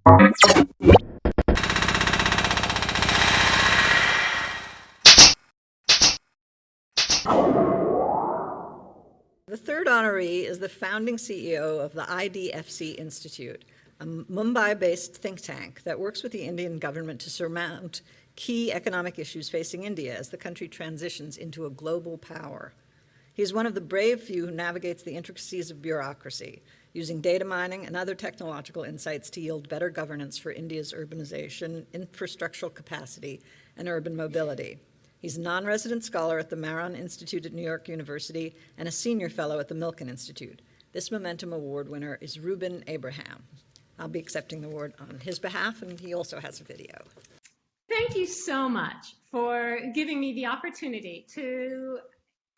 The third honoree is the founding CEO of the IDFC Institute, a Mumbai-based think tank that works with the Indian government to surmount key economic issues facing India as the country transitions into a global power. He is one of the brave few who navigates the intricacies of bureaucracy, using data mining and other technological insights to yield better governance for India's urbanization, infrastructural capacity, and urban mobility. He's a non-resident scholar at the Maron Institute at New York University and a senior fellow at the Milken Institute. This Momentum Award winner is Reuben Abraham. I'll be accepting the award on his behalf, and he also has a video. Thank you so much for giving me the opportunity to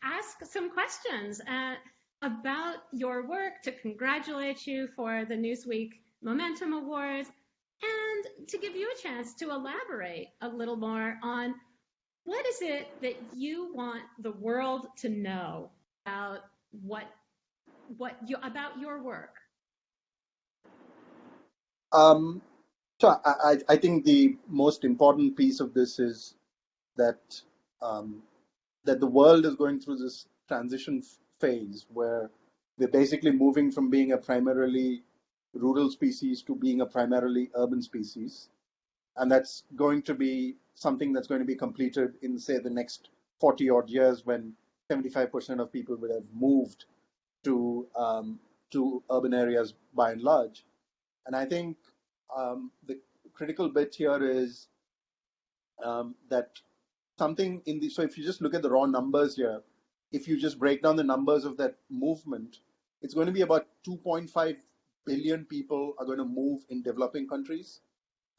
ask some questions about your work, to congratulate you for the Newsweek Momentum Awards, and to give you a chance to elaborate a little more on what is it that you want the world to know about about your work? So I think the most important piece of this is that that the world is going through this transition phase where we're basically moving from being a primarily rural species to being a primarily urban species. And that's going to be something that's going to be completed in, say, the next 40 odd years when 75% of people would have moved to urban areas by and large. And I think the critical bit here is that something in the, so if you just look at the raw numbers here, if you just break down the numbers of that movement, it's going to be about 2.5 billion people are going to move in developing countries,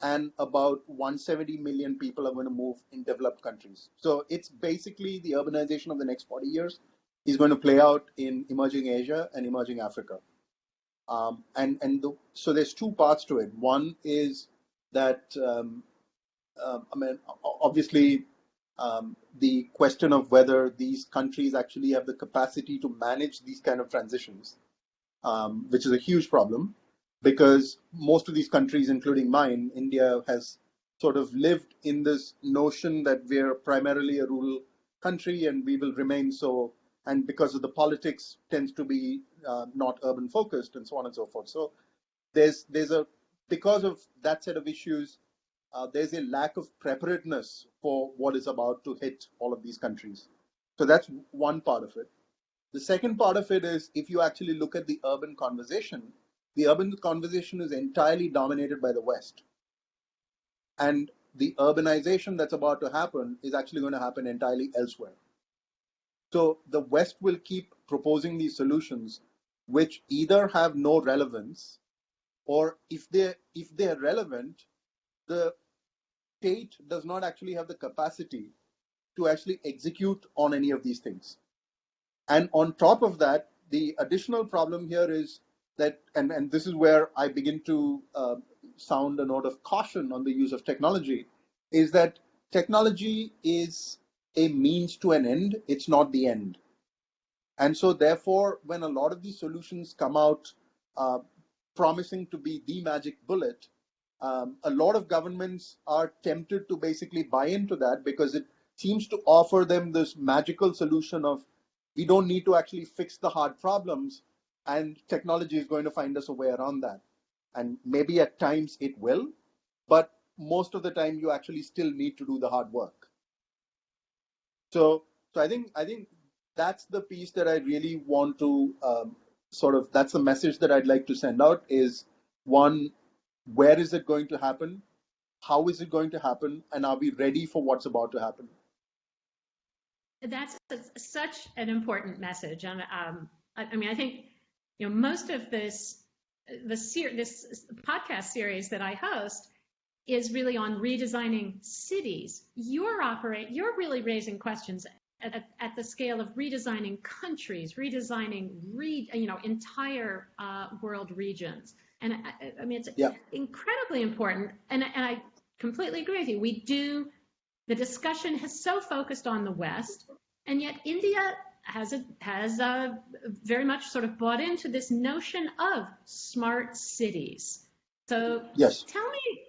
and about 170 million people are going to move in developed countries. So it's basically the urbanization of the next 40 years is going to play out in emerging Asia and emerging Africa. So there's two parts to it. One is that, obviously, the question of whether these countries actually have the capacity to manage these kind of transitions, which is a huge problem, because most of these countries, including mine, India, has sort of lived in this notion that we're primarily a rural country and we will remain so, and because of the politics tends to be not urban focused and so on and so forth. So there's a, because of that set of issues, there's a lack of preparedness for what is about to hit all of these countries. So that's one part of it. The second part of it is, if you actually look at the urban conversation is entirely dominated by the West. And the urbanization that's about to happen is actually going to happen entirely elsewhere. So the West will keep proposing these solutions, which either have no relevance, or if they're relevant, the state does not actually have the capacity to actually execute on any of these things. And on top of that, the additional problem here is that, and this is where I begin to sound a note of caution on the use of technology, is that technology is a means to an end, it's not the end. And so therefore, when a lot of these solutions come out promising to be the magic bullet, a lot of governments are tempted to basically buy into that because it seems to offer them this magical solution of, we don't need to actually fix the hard problems, and technology is going to find us a way around that. And maybe at times it will, but most of the time you actually still need to do the hard work. So I think that's the piece that I really want to that's the message that I'd like to send out is, one, where is it going to happen? How is it going to happen? And are we ready for what's about to happen? That's such an important message. And I think, most of this podcast series that I host is really on redesigning cities. You're really raising questions at the scale of redesigning countries, redesigning entire world regions. And it's incredibly important. And I completely agree with you. The discussion has so focused on the West, and yet India has very much sort of bought into this notion of smart cities. So Yes. tell me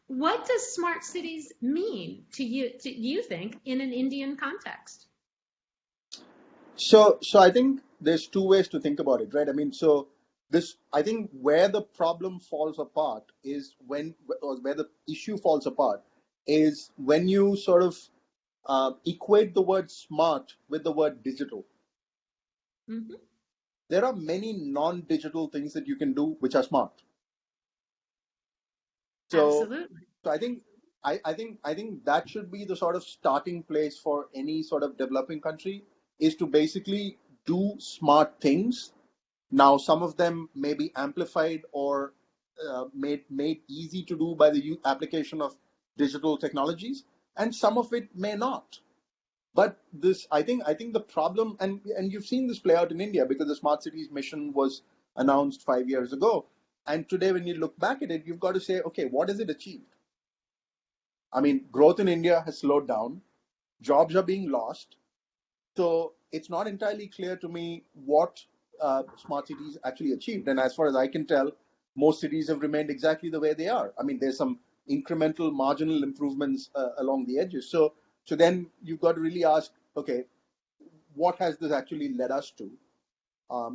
what does smart cities mean to you think in an Indian context? So I think there's two ways to think about it, right? I mean, so this, I think where the problem falls apart is or where the issue falls apart is when you sort of equate the word smart with the word digital. Mm-hmm. There are many non-digital things that you can do which are smart. So, Absolutely. so I think that should be the sort of starting place for any sort of developing country, is to basically do smart things. Now, some of them may be amplified or made easy to do by the application of digital technologies, and some of it may not. But this, I think the problem, and you've seen this play out in India because the smart cities mission was announced 5 years ago, and today when you look back at it, you've got to say, okay, what has it achieved? I mean, growth in India has slowed down, jobs are being lost, so it's not entirely clear to me what smart cities actually achieved. And as far as I can tell, most cities have remained exactly the way they are. I mean, there's some incremental, marginal improvements along the edges. So then you've got to really ask, okay, what has this actually led us to?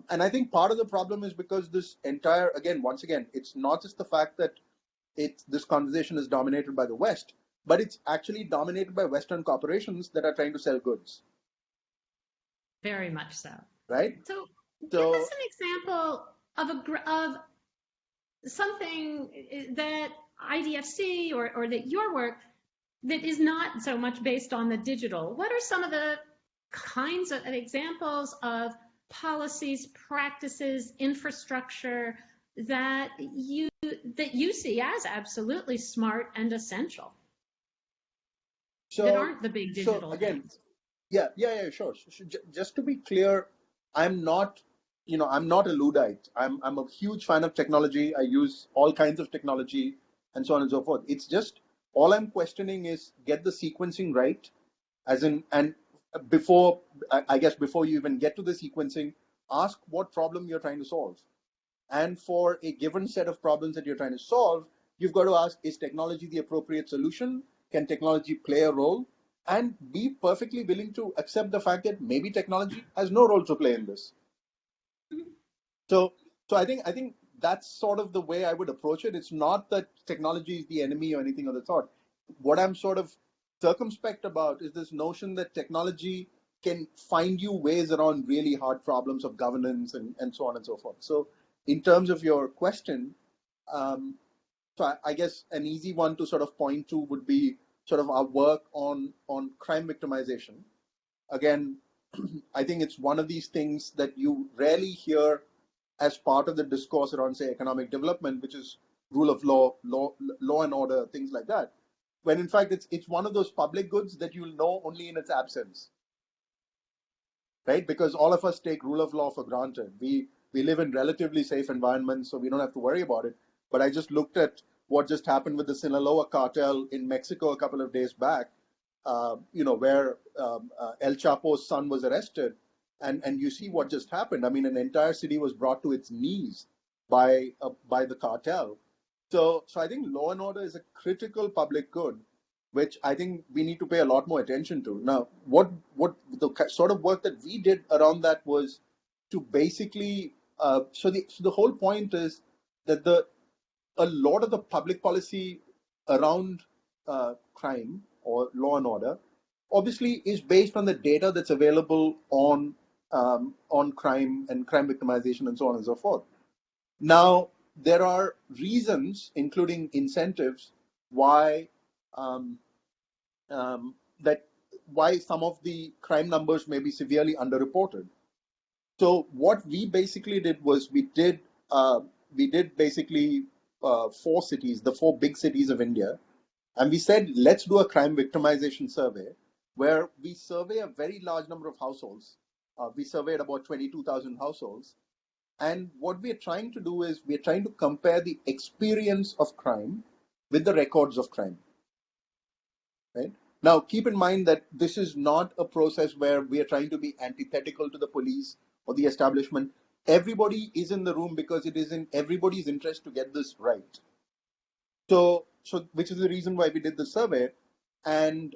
And I think part of the problem is because this entire, once again, it's not just the fact that this conversation is dominated by the West, but it's actually dominated by Western corporations that are trying to sell goods, Very much so. right? So give us So an example of something that IDFC or that your work that is not so much based on the digital. What are some of the kinds of examples of policies, practices, infrastructure that you see as absolutely smart and essential that so aren't the big so digital again, things? yeah, sure. Just to be clear, I'm not, I'm not a Luddite. I'm a huge fan of technology. I use all kinds of technology and so on and so forth. It's just all I'm questioning is get the sequencing right, as in, and before, I guess before you even get to the sequencing, ask what problem you're trying to solve. And for a given set of problems that you're trying to solve, you've got to ask, is technology the appropriate solution? Can technology play a role? And be perfectly willing to accept the fact that maybe technology has no role to play in this. So, so I think that's sort of the way I would approach it. It's not that technology is the enemy or anything of the sort. What I'm sort of circumspect about is this notion that technology can find you ways around really hard problems of governance and so on and so forth. So, in terms of your question, um, I guess an easy one to sort of point to would be sort of our work on crime victimization. Again, I think it's one of these things that you rarely hear as part of the discourse around, say, economic development, which is rule of law and order, things like that. When in fact it's one of those public goods that you'll know only in its absence, right? Because all of us take rule of law for granted. We live in relatively safe environments, so we don't have to worry about it. But I just looked at what just happened with the Sinaloa cartel in Mexico a couple of days back, where El Chapo's son was arrested, and you see what just happened. I mean, an entire city was brought to its knees by the cartel. So I think law and order is a critical public good, which I think we need to pay a lot more attention to. Now, what the sort of work that we did around that was to basically so the whole point is that the a lot of the public policy around crime or law and order obviously is based on the data that's available on crime and crime victimization and so on and so forth. Now, there are reasons, including incentives, why um, that why some of the crime numbers may be severely underreported. So what we basically did was we did basically four cities, the four big cities of India, and we said let's do a crime victimization survey where we survey a very large number of households. We surveyed about 22,000 households, and what we are trying to do is we are trying to compare the experience of crime with the records of crime. Right? Now, keep in mind that this is not a process where we are trying to be antithetical to the police or the establishment. everybody is in the room because it is in everybody's interest to get this right. So which is the reason why we did the survey. And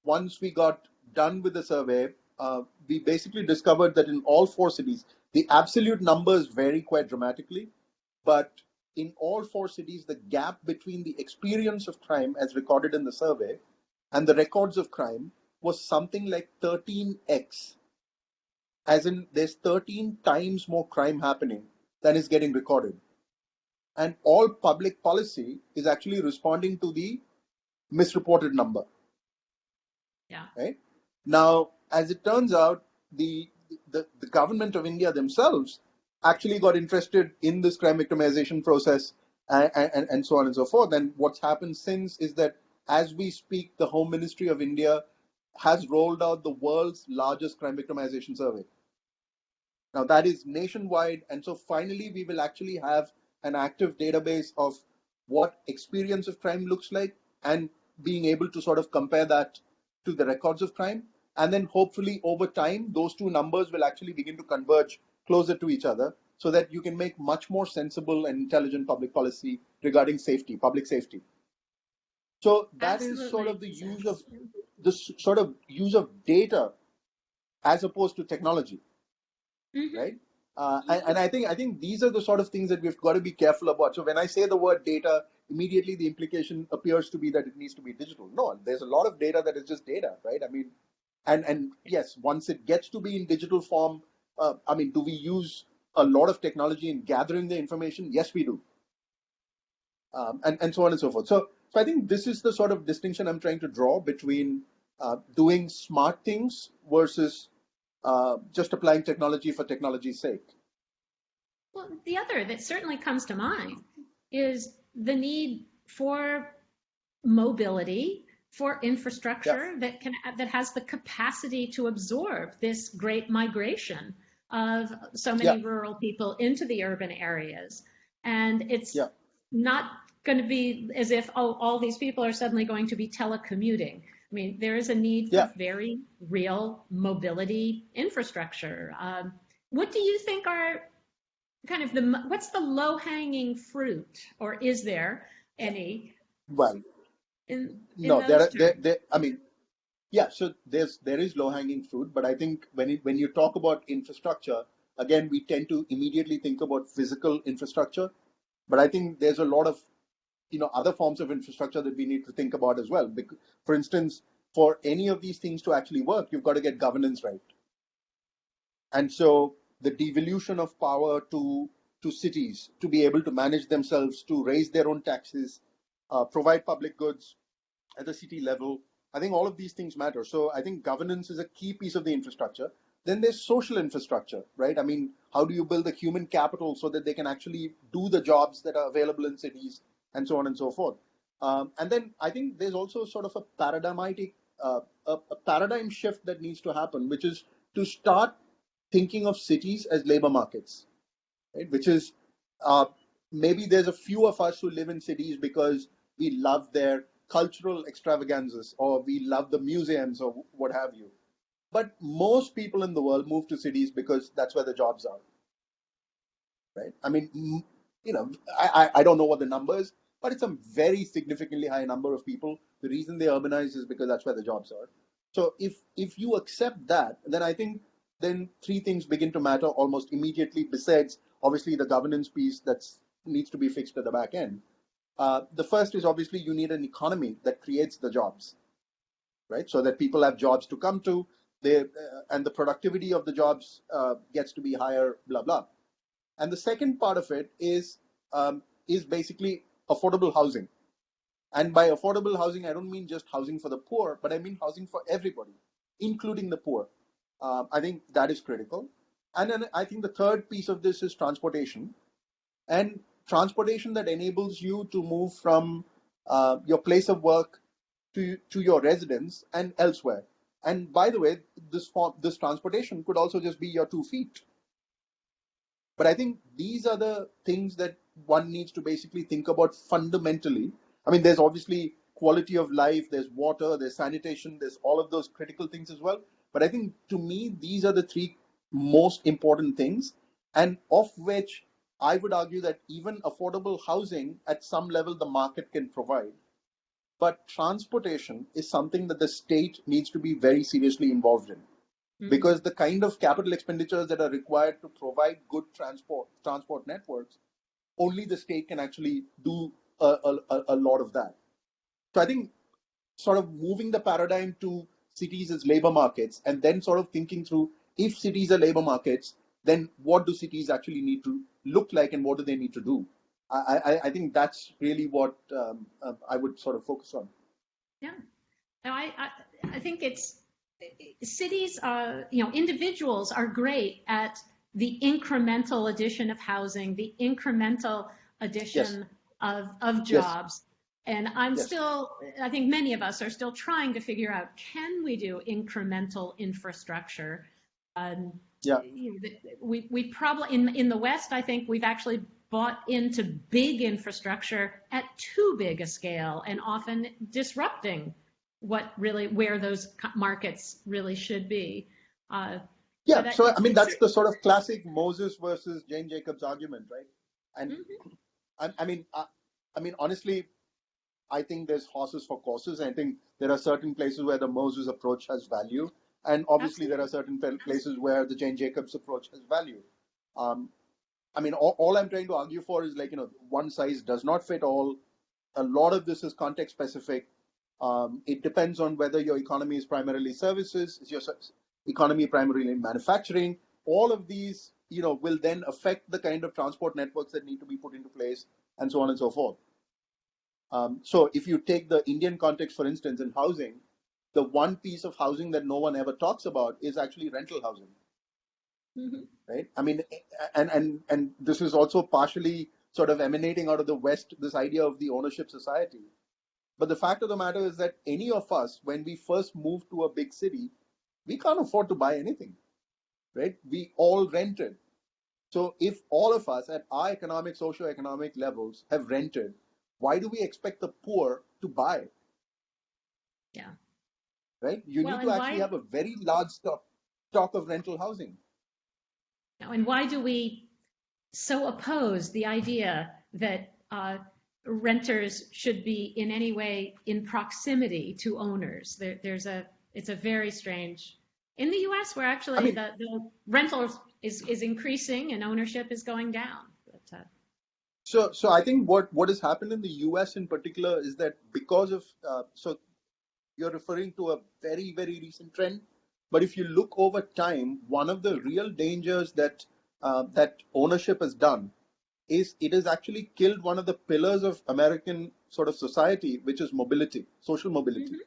once we got done with the survey, we basically discovered that in all four cities, the absolute numbers vary quite dramatically, but in all four cities, the gap between the experience of crime as recorded in the survey and the records of crime was something like 13x, as in there's 13 times more crime happening than is getting recorded. And all public policy is actually responding to the misreported number. Yeah. Right? Now, as it turns out, the government of India themselves actually got interested in this crime victimization process and so on and so forth. And what's happened since is that as we speak, the Home Ministry of India has rolled out the world's largest crime victimization survey. Now, that is nationwide. And so finally, we will actually have an active database of what experience of crime looks like and being able to sort of compare that to the records of crime. And then hopefully over time, those two numbers will actually begin to converge closer to each other so that you can make much more sensible and intelligent public policy regarding safety, public safety. So that is sort of the use of data as opposed to technology. Mm-hmm. Right? And I think these are the sort of things that we've got to be careful about. So when I say the word data, immediately the implication appears to be that it needs to be digital. No, there's a lot of data that is just data, right? I mean, and yes, once it gets to be in digital form, I mean, do we use a lot of technology in gathering the information? Yes, we do. And so on and so forth. So I think this is the sort of distinction I'm trying to draw between doing smart things versus just applying technology for technology's sake. Well, the other that certainly comes to mind is the need for mobility, for infrastructure that has the capacity to absorb this great migration of so many rural people into the urban areas. And it's not going to be as if, all these people are suddenly going to be telecommuting. I mean, there is a need for very real mobility infrastructure. What do you think are kind of what's the low-hanging fruit, or is there any? Well, no, I mean, so there is low-hanging fruit, but I think when you talk about infrastructure, again, we tend to immediately think about physical infrastructure, but I think there's a lot of other forms of infrastructure that we need to think about as well. Because, for instance, for any of these things to actually work, you've got to get governance right. And so the devolution of power to cities to be able to manage themselves, to raise their own taxes, provide public goods at the city level, I think all of these things matter. So I think governance is a key piece of the infrastructure. Then there's social infrastructure, right? I mean, how do you build the human capital so that they can actually do the jobs that are available in cities, and so on and so forth. And then I think there's also sort of a paradigm shift that needs to happen, which is to start thinking of cities as labor markets, right? Which is maybe there's a few of us who live in cities because we love their cultural extravaganzas or we love the museums or what have you. But most people in the world move to cities because that's where the jobs are, right? I mean, I don't know what the number is, but it's a very significantly high number of people. The reason they urbanize is because that's where the jobs are. So if you accept that, then I think then three things begin to matter almost immediately, besides obviously the governance piece that needs to be fixed at the back end. The first is obviously you need an economy that creates the jobs, right? So that people have jobs to come to, and the productivity of the jobs gets to be higher, blah, blah. And the second part of it is basically affordable housing. And by affordable housing, I don't mean just housing for the poor, but I mean housing for everybody, including the poor. I think that is critical. And then I think the third piece of this is transportation. And transportation that enables you to move from your place of work to your residence and elsewhere. And by the way, this transportation could also just be your 2 feet. But I think these are the things that one needs to basically think about fundamentally. I mean, there's obviously quality of life, there's water, there's sanitation, there's all of those critical things as well. But I think to me, these are the three most important things, and of which I would argue that even affordable housing at some level the market can provide. But transportation is something that the state needs to be very seriously involved in, Mm-hmm. because the kind of capital expenditures that are required to provide good transport networks, only the state can actually do a lot of that. So I think sort of moving the paradigm to cities as labor markets, and then sort of thinking through, if cities are labor markets, then what do cities actually need to look like and what do they need to do? I think that's really what I would sort of focus on. Yeah. No, I think it's cities, individuals are great at the incremental addition of housing, the incremental Yes, addition of yes, jobs. And yes. I think many of us are still trying to figure out, can we do incremental infrastructure? Um, Yeah, we probably, in the West, I think we've actually bought into big infrastructure at too big a scale and often disrupting where those markets really should be. Uh, yeah. but So I mean, it's that's the sort of classic Moses versus Jane Jacobs argument, right? And mhm, I mean, honestly, I think there's horses for courses. I think there are certain places where the Moses approach has value, and obviously there are absolutely. certain places where the Jane Jacobs approach has value. Um, I mean, all I'm trying to argue for is, like, one size does not fit all. A lot of this is context specific. It depends on whether your economy is primarily services, is your economy primarily manufacturing. All of these, will then affect the kind of transport networks that need to be put into place, and so on and so forth. So if you take the Indian context, for instance, in housing, the one piece of housing that no one ever talks about is actually rental housing, Mhm. right? I mean, and this is also partially sort of emanating out of the West, this idea of the ownership society. But the fact of the matter is that any of us, when we first move to a big city, we can't afford to buy anything, right? We all rented. So if all of us at our economic, socio-economic levels have rented, why do we expect the poor to buy? Yeah. Right? You Well, need to actually have a very large stock of rental housing. and why do we so oppose the idea that renters should be in any way in proximity to owners? It's a very strange. In the U.S., where I actually mean, the rental is increasing and ownership is going down. But, so I think what has happened in the U.S. in particular is that because of so you're referring to a very, very recent trend, but if you look over time, one of the real dangers that ownership has done is it has actually killed one of the pillars of American sort of society, which is mobility, social mobility. mhm.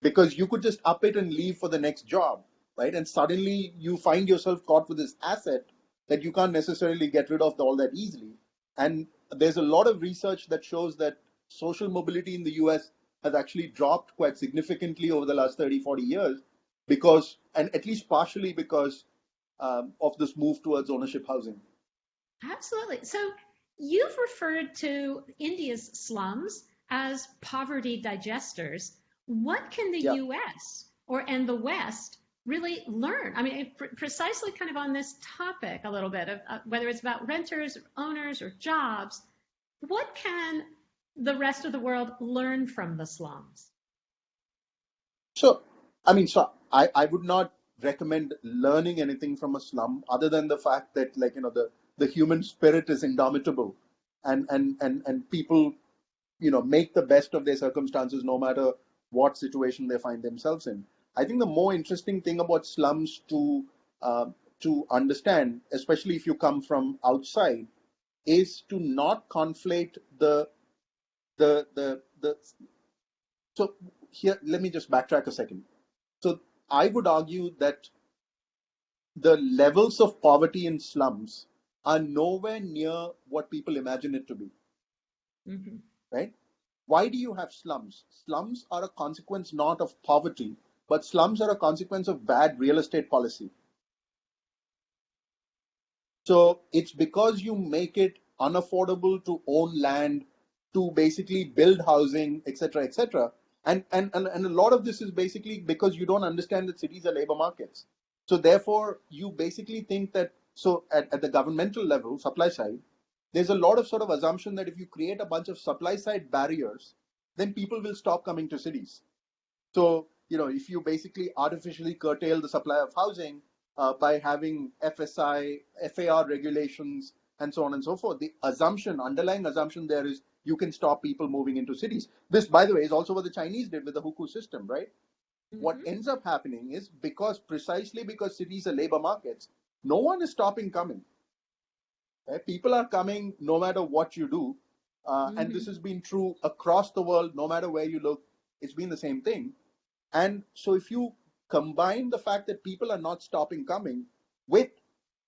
Because you could just up it and leave for the next job, right? And suddenly you find yourself caught with this asset that you can't necessarily get rid of all that easily. And there's a lot of research that shows that social mobility in the US has actually dropped quite significantly over the last 30, 40 years because, and at least partially because of this move towards ownership housing. Absolutely. So you've referred to India's slums as poverty digesters. What can the Yeah. US and the West really learn? I mean, precisely kind of on this topic a little bit of whether it's about renters, owners, or jobs, what can the rest of the world learn from the slums? So, I mean, so I would not recommend learning anything from a slum other than the fact that, like, the human spirit is indomitable, and people, make the best of their circumstances no matter what situation they find themselves in. I think the more interesting thing about slums to understand, especially if you come from outside, is to not conflate the so here, let me just backtrack a second. So I would argue that the levels of poverty in slums are nowhere near what people imagine it to be, Hmm. right? Why do you have slums? Slums are a consequence not of poverty, but slums are a consequence of bad real estate policy. So it's because you make it unaffordable to own land, to basically build housing, etc., etc. And a lot of this is basically because you don't understand that cities are labor markets. So therefore, you basically think that, so at the governmental level, supply side, there's a lot of sort of assumption that if you create a bunch of supply side barriers, then people will stop coming to cities. So, if you basically artificially curtail the supply of housing by having FSI, FAR regulations, and so on and so forth, the underlying assumption there is you can stop people moving into cities. This, by the way, is also what the Chinese did with the hukou system, right? What ends up happening is precisely because cities are labor markets, no one is stopping coming. Right? People are coming no matter what you do. And this has been true across the world, no matter where you look, it's been the same thing. And so if you combine the fact that people are not stopping coming with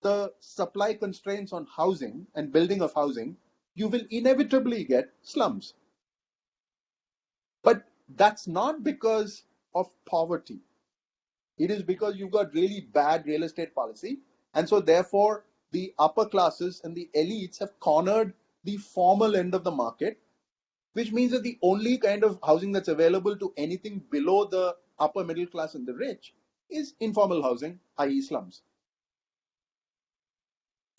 the supply constraints on housing and building of housing, you will inevitably get slums. But that's not because of poverty. It is because you've got really bad real estate policy. And so therefore, the upper classes and the elites have cornered the formal end of the market, which means that the only kind of housing that's available to anything below the upper middle class and the rich is informal housing, i.e. slums.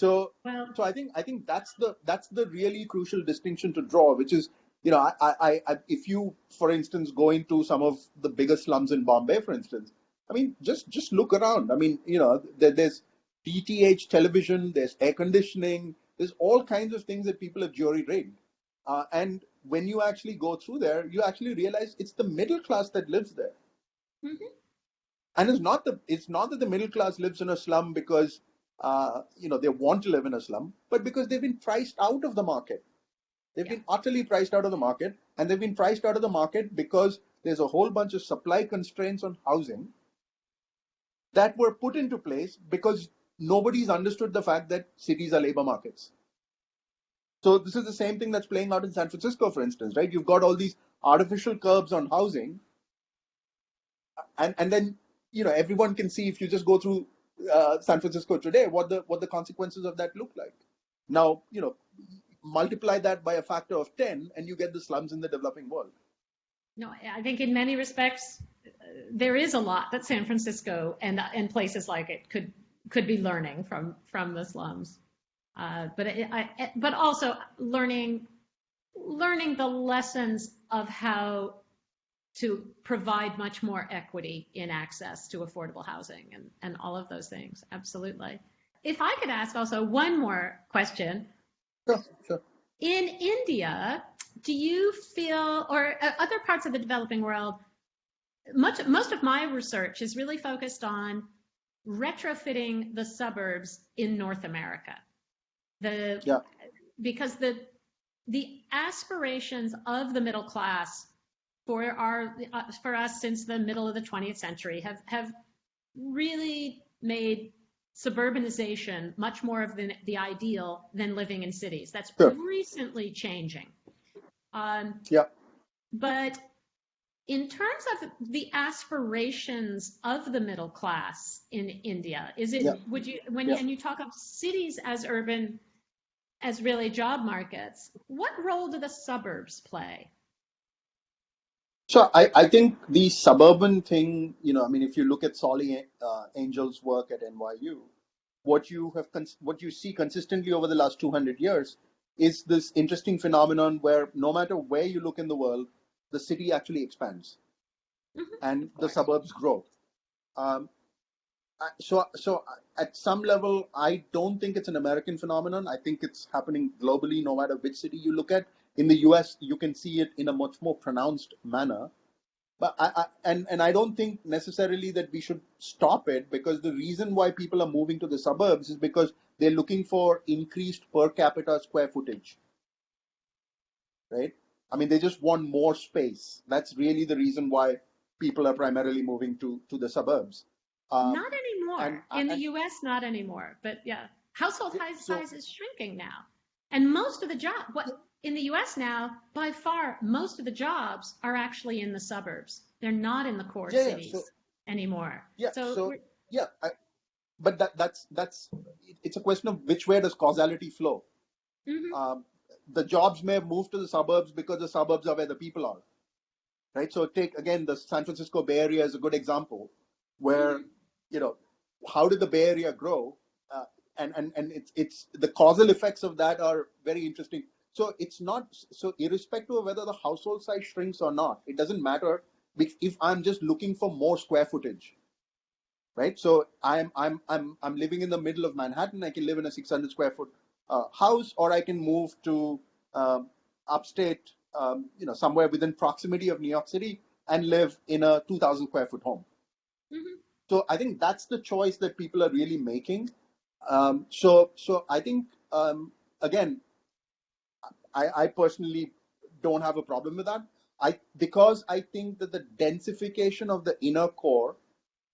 So I think that's the really crucial distinction to draw, which is, if you, for instance, go into some of the biggest slums in Bombay, for instance, I mean, just look around. I mean, there's DTH television, there's air conditioning, there's all kinds of things that people have jury-rigged. And when you actually go through there, you actually realize it's the middle class that lives there. And it's not that the middle class lives in a slum because they want to live in a slum, but because they've been priced out of the market. They've been utterly priced out of the market, and they've been priced out of the market because there's a whole bunch of supply constraints on housing that were put into place because nobody's understood the fact that cities are labor markets. So this is the same thing that's playing out in San Francisco, for instance, right? You've got all these artificial curbs on housing, and then everyone can see if you just go through San Francisco today what the consequences of that look like. Now, multiply that by a factor of 10, and you get the slums in the developing world. No, I think in many respects there is a lot that San Francisco and places like it could be learning from the slums, but also learning the lessons of how to provide much more equity in access to affordable housing and all of those things. Absolutely. If I could ask also one more question. Sure. In India, do you feel, or other parts of the developing world, most of my research is really focused on retrofitting the suburbs in North America. Because the aspirations of the middle class for us since the middle of the 20th century have really made suburbanization much more of the ideal than living in cities. That's recently changing. But in terms of the aspirations of the middle class in India, and you talk of cities as urban, as really job markets, what role do the suburbs play? So I think the suburban thing, if you look at Solly Angel's work at NYU, what you see consistently over the last 200 years is this interesting phenomenon where no matter where you look in the world, the city actually expands and the suburbs grow. So at some level, I don't think it's an American phenomenon. I think it's happening globally, no matter which city you look at. In the US, you can see it in a much more pronounced manner. But I don't think necessarily that we should stop it, because the reason why people are moving to the suburbs is because they're looking for increased per capita square footage. Right? I mean, they just want more space. That's really the reason why people are primarily moving to the suburbs. Not anymore. In the US, not anymore. But yeah, household size is shrinking now. And most of the in the US now, by far, most of the jobs are actually in the suburbs. They're not in the core cities anymore. But that's it's a question of which way does causality flow. The jobs may have moved to the suburbs because the suburbs are where the people are, right? So take again the San Francisco Bay Area as a good example, where how did the Bay Area grow? And it's the causal effects of that are very interesting. So it's not so irrespective of whether the household size shrinks or not, it doesn't matter if I'm just looking for more square footage, right? So I'm living in the middle of Manhattan. I can live in a 600 square foot house, or I can move to upstate, somewhere within proximity of New York City and live in a 2,000 square foot home. Mm-hmm. So I think that's the choice that people are really making. So I think, again, I personally don't have a problem with that. Because I think that the densification of the inner core,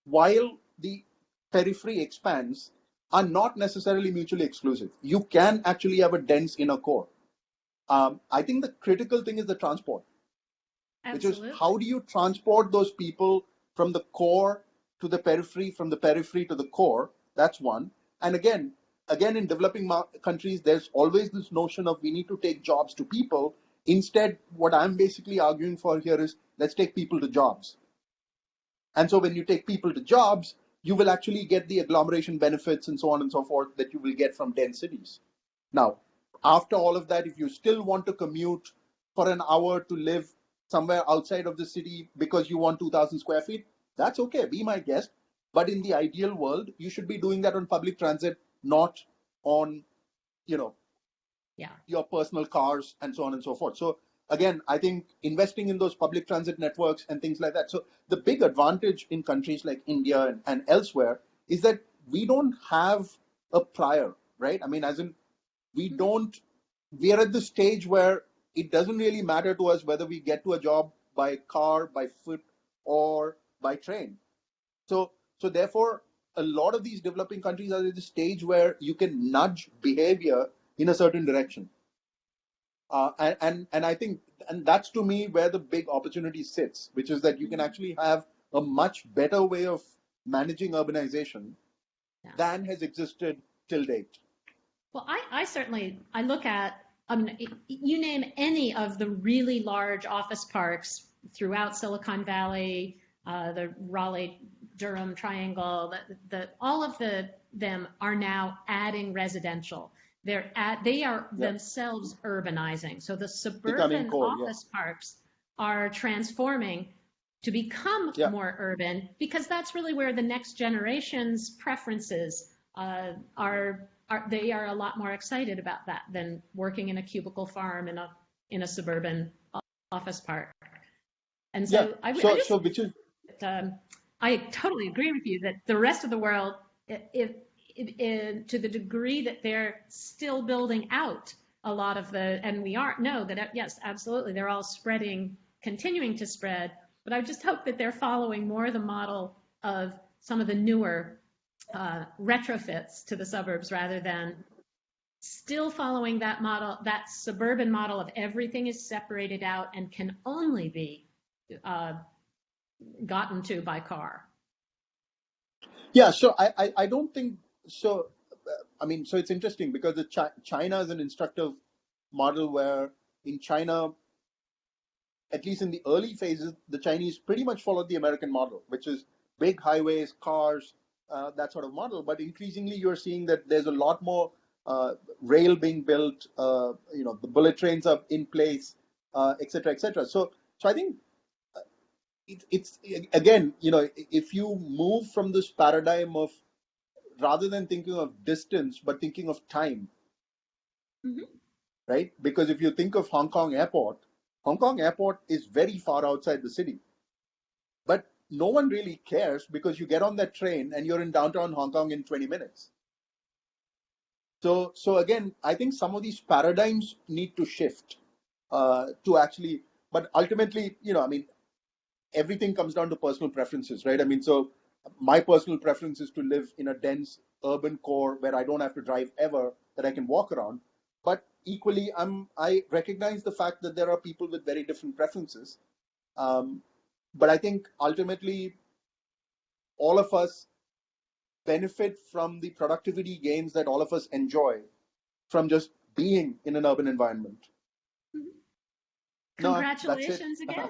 while the periphery expands, are not necessarily mutually exclusive. You can actually have a dense inner core. I think the critical thing is the transport, Absolutely. which is how do you transport those people from the core to the periphery, from the periphery to the core? That's one. And again, in developing countries, there's always this notion of we need to take jobs to people. Instead, what I'm basically arguing for here is let's take people to jobs. And so when you take people to jobs, you will actually get the agglomeration benefits and so on and so forth that you will get from dense cities. Now, after all of that, if you still want to commute for an hour to live somewhere outside of the city because you want 2,000 square feet, that's okay, be my guest. But in the ideal world, you should be doing that on public transit, not on, your personal cars and so on and so forth. So again, I think investing in those public transit networks and things like that. So the big advantage in countries like India and elsewhere is that we don't have a prior, right? I mean, as in, we are at the stage where it doesn't really matter to us whether we get to a job by car, by foot, or by train. So therefore, a lot of these developing countries are at the stage where you can nudge behavior in a certain direction. And I think, and that's to me where the big opportunity sits, which is that you can actually have a much better way of managing urbanization than has existed till date. Well, I certainly, I look at, you name any of the really large office parks throughout Silicon Valley, the Raleigh-Durham Triangle, all of them are now adding residential. They are themselves urbanizing. So the suburban office parks are transforming to become more urban, because that's really where the next generation's preferences are. They are a lot more excited about that than working in a cubicle farm in a suburban office park. And so I totally agree with you that the rest of the world, to the degree that they're still building out a lot of and we know that, yes, absolutely, they're all continuing to spread, but I just hope that they're following more the model of some of the newer retrofits to the suburbs, rather than still following that model, that suburban model of everything is separated out and can only be gotten to by car. Yeah, so I don't think so. I mean, so it's interesting because China is an instructive model where in China, at least in the early phases, the Chinese pretty much followed the American model, which is big highways, cars, that sort of model. But increasingly, you're seeing that there's a lot more rail being built. The bullet trains are in place, et cetera, et cetera. So I think it's again, if you move from this paradigm of rather than thinking of distance, but thinking of time, right? Because if you think of Hong Kong Airport is very far outside the city. But no one really cares because you get on that train and you're in downtown Hong Kong in 20 minutes. So again, I think some of these paradigms need to shift to actually, but ultimately, everything comes down to personal preferences, right? I mean, so my personal preference is to live in a dense urban core where I don't have to drive ever, that I can walk around. But equally, I recognize the fact that there are people with very different preferences. But I think ultimately, all of us benefit from the productivity gains that all of us enjoy from just being in an urban environment. Congratulations again.